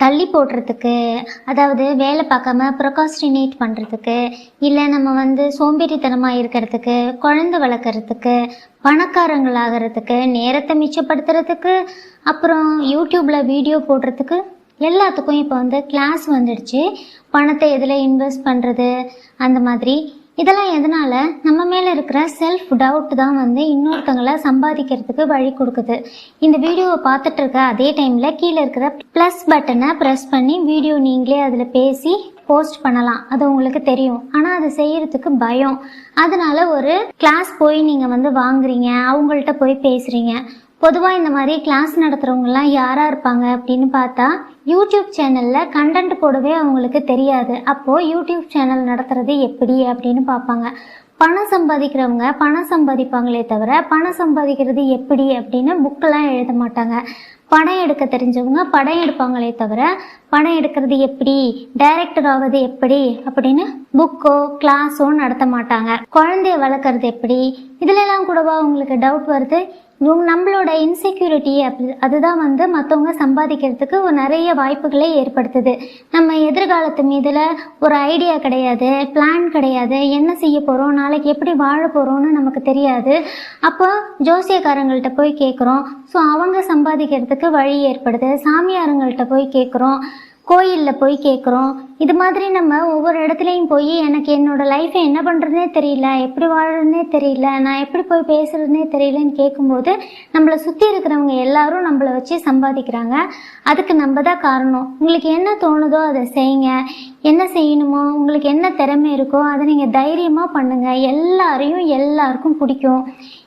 தள்ளி போடுறதுக்கு, அதாவது வேலை பார்க்காம ப்ரொகாஸ்டினேட் பண்ணுறதுக்கு, இல்லை நம்ம சோம்பேறித்தனமாக இருக்கிறதுக்கு, குழந்தை வளர்க்குறதுக்கு, பணக்காரங்களாகிறதுக்கு, நேரத்தை மிச்சப்படுத்துறதுக்கு, அப்புறம் யூடியூப்பில் வீடியோ போடுறதுக்கு, எல்லாத்துக்கும் இப்போ கிளாஸ் வந்துடுச்சு. பணத்தை எதில் இன்வெஸ்ட் பண்ணுறது அந்த மாதிரி. இதெல்லாம் எதனால்? நம்ம மேலே இருக்கிற செல்ஃப் டவுட் தான் இன்னொருத்தங்களை சம்பாதிக்கிறதுக்கு வழி கொடுக்குது. இந்த வீடியோவை பார்த்துட்டு இருக்க அதே டைமில் கீழே இருக்கிற ப்ளஸ் பட்டனை ப்ரெஸ் பண்ணி வீடியோ நீங்களே அதில் பேசி போஸ்ட் பண்ணலாம். அது உங்களுக்கு தெரியும். ஆனால் அதை செய்யறதுக்கு பயம். அதனால ஒரு கிளாஸ் போய் நீங்கள் வாங்குறீங்க, அவங்கள்ட்ட போய் பேசுகிறீங்க. பொதுவாக இந்த மாதிரி கிளாஸ் நடத்துகிறவங்கலாம் யாராக இருப்பாங்க அப்படின்னு பார்த்தா, யூடியூப் சேனலில் கண்டென்ட் போடவே அவங்களுக்கு தெரியாது. அப்போது யூடியூப் சேனல் நடத்துறது எப்படி அப்படின்னு பார்ப்பாங்க. பணம் சம்பாதிக்கிறவங்க பணம் சம்பாதிப்பாங்களே தவிர பணம் சம்பாதிக்கிறது எப்படி அப்படின்னு புக்கெல்லாம் எழுத மாட்டாங்க. படம் எடுக்க தெரிஞ்சவங்க படம் எடுப்பாங்களே தவிர படம் எடுக்கிறது எப்படி, டைரக்டர் ஆவது எப்படி அப்படின்னு புக்கோ கிளாஸோ நடத்த மாட்டாங்க. குழந்தைய வளர்க்குறது எப்படி, இதுலலாம் கூடவா உங்களுக்கு டவுட் வருது? நம்மளோட இன்செக்யூரிட்டி அதுதான் மற்றவங்க சம்பாதிக்கிறதுக்கு நிறைய வாய்ப்புகளை ஏற்படுத்துது. நம்ம எதிர்காலத்து மீதில் ஒரு ஐடியா கிடையாது, பிளான் கிடையாது, என்ன செய்ய போகிறோம், நாளைக்கு எப்படி வாழ போகிறோன்னு நமக்கு தெரியாது. அப்போ ஜோசியக்காரங்கள்ட்ட போய் கேட்குறோம். ஸோ அவங்க சம்பாதிக்கிறதுக்கு வழி ஏற்படுது. சாமியாருங்கள்ட்ட போய் கேட்குறோம், கோயிலில் போய் கேட்குறோம். இது மாதிரி நம்ம ஒவ்வொரு இடத்துலையும் போய் எனக்கு என்னோட லைஃப்பை என்ன பண்ணுறதுனே தெரியல, எப்படி வாழறதுனே தெரியல, நான் எப்படி போய் பேசுகிறதுனே தெரியலன்னு கேட்கும்போது நம்மளை சுற்றி இருக்கிறவங்க எல்லாரும் நம்மளை வச்சு சம்பாதிக்கிறாங்க. அதுக்கு நம்ம தான் காரணம். உங்களுக்கு என்ன தோணுதோ அதை செய்யுங்க. என்ன செய்யணுமோ, உங்களுக்கு என்ன திறமை இருக்கோ அதை நீங்கள் தைரியமாக பண்ணுங்கள். எல்லாருக்கும் பிடிக்கும்.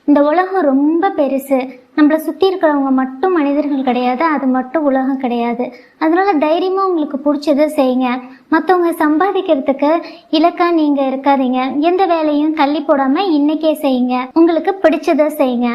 இந்த உலகம் ரொம்ப பெருசு. நம்மளை சுற்றி இருக்கிறவங்க மட்டும் மனிதர்கள் கிடையாது, அது மட்டும் உலகம் கிடையாது. அதனால தைரியமாக உங்களுக்கு பிடிச்சதை செய்யுங்க. மற்றவங்க சம்பாதிக்கிறதுக்கு இலக்கா நீங்கள் இருக்காதீங்க. எந்த வேலையும் தள்ளி போடாமல் இன்றைக்கே செய்யுங்க. உங்களுக்கு பிடிச்சதை செய்யுங்க.